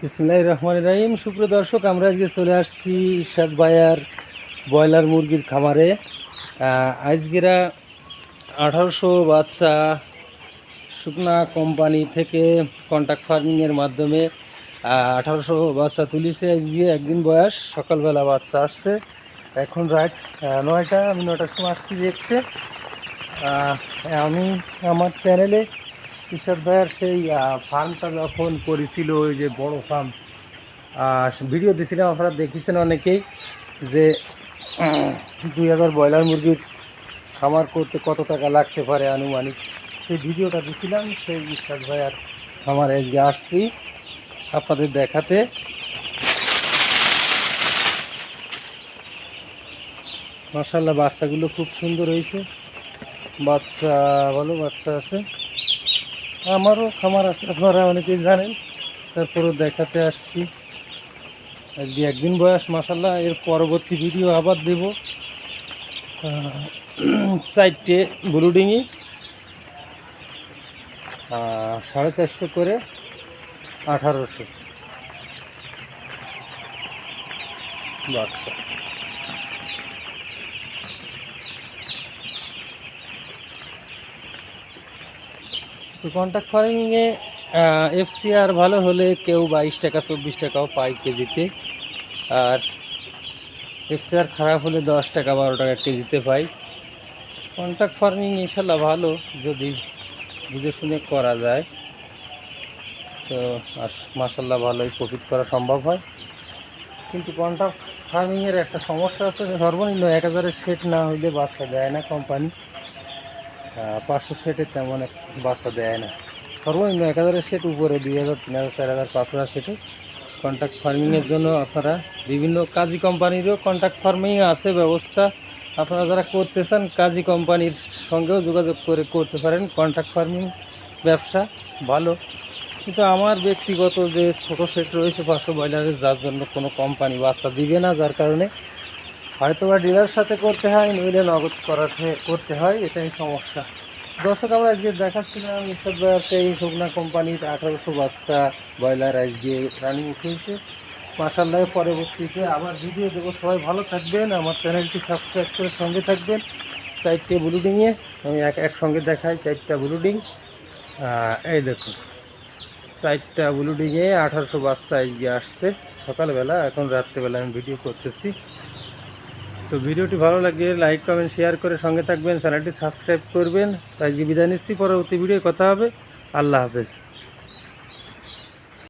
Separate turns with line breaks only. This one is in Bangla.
বিসমিল্লাহির রহমানির রহিম। সুপ্রিয় দর্শক, আমরা আজকে চলে আসছি ইরশাদ ভাইয়ার ব্রয়লার মুরগির খামারে। আজকেরা 1800 বাচ্চা শুকনা কোম্পানি থেকে কন্ট্রাক্ট ফার্মিংয়ের মাধ্যমে 1800 বাচ্চা তুলিছে। আজকে একদিন বয়স, সকালবেলা বাচ্চা আসছে। এখন রাত 9টা, আমি 9টার সময় আসছি দেখতে। আমি আমার চ্যানেলে ইরশাদ ভাইয়ার সেই ফার্মটা যখন করেছিল, ওই যে বড় ফার্ম ভিডিও দিয়েছিলাম, আপনারা দেখেছেন অনেকেই, যে 2000 ব্রয়লার মুরগির খামার করতে কত টাকা লাগতে পারে আনুমানিক, সেই ভিডিওটা দিয়েছিলাম। সেই ইরশাদ ভাইয়ার খামারে আজকে আসছি আপনাদের দেখাতে। মাশাআল্লাহ, বাচ্চাগুলো খুব সুন্দর হয়েছে। বাচ্চা ভালো বাচ্চা আছে। আমারও খামার আছে, আপনারা অনেকেই জানেন, তারপরেও দেখাতে আসছি। আজকে একদিন বয়স, মাশাআল্লাহ। এর পরবর্তী ভিডিও আবার দেব। 4টে ব্রুডিংই 450 করে 1800 বাচ্চা। তো কন্ট্রাক্ট ফার্মিংয়ে এফসিআর ভালো হলে কেউ 22 টাকা 24 টাকাও পায় কেজিতে, আর এফসিআর খারাপ হলে 10 টাকা 12 টাকা কেজিতে পাই। কন্ট্রাক্ট ফার্মিং ইনশাল্লাহ ভালো, যদি বুঝে শুনে করা যায় তো মাশাল্লাহ ভালোই প্রফিট করা সম্ভব হয়। কিন্তু কন্ট্রাক্ট ফার্মিংয়ের একটা সমস্যা আছে, সর্বনিম্ন 1000-এর সেট না হইলে বাচ্চা দেয় না কোম্পানি। 500 সেটে তেমন বাচ্চা দেয় না। সর্বনিম্ন 1000-এর সেট, উপরে 2000, 3000, 4000, 5000 সেটে কন্ট্রাক্ট ফার্মিংয়ের জন্য আপনারা বিভিন্ন কাজী কোম্পানিরও কন্ট্রাক্ট ফার্মিং আছে ব্যবস্থা। আপনারা যারা করতে চান, কাজী কোম্পানির সঙ্গেও যোগাযোগ করে করতে পারেন। কন্ট্রাক্ট ফার্মিং ব্যবসা ভালো, কিন্তু আমার ব্যক্তিগত যে ছোট সেট রয়েছে 500 ব্রয়লারের, যার জন্য কোনো কোম্পানি বাচ্চা দিবে না, যার কারণে হয়তো বা ডিলার সাথে করতে হয়, নইলে নগদ করতে হয়, এটাই সমস্যা। দর্শক, আমরা আজকে দেখাচ্ছিলাম ইরশাদ ভাইয়ার সেই শুকনা কোম্পানির 1800 বাচ্চা ব্রয়লার আজকে রানিং উঠেছে। মাশাআল্লাহ, পরবর্তীতে আবার ভিডিও দেবো। সবাই ভালো থাকবেন, আমার চ্যানেলটি সাবস্ক্রাইব করে সঙ্গে থাকবেন। 4টে ব্রুডিংয়ে আমি একসঙ্গে দেখাই। 4টা ব্রুডিং, এই দেখুন, 4টা ব্রুডিংয়ে 1800 বাচ্চা আজকে আসছে সকালবেলা। এখন রাত্রেবেলা আমি ভিডিও করতেছি। তো ভিডিওটি ভালো লাগে লাইক কমেন্ট শেয়ার করে সঙ্গে থাকবেন, চ্যানেলটি সাবস্ক্রাইব করবেন। তো আজকে বিদায় নিচ্ছি, পরবর্তী ভিডিও কথা হবে। আল্লাহ হাফেজ।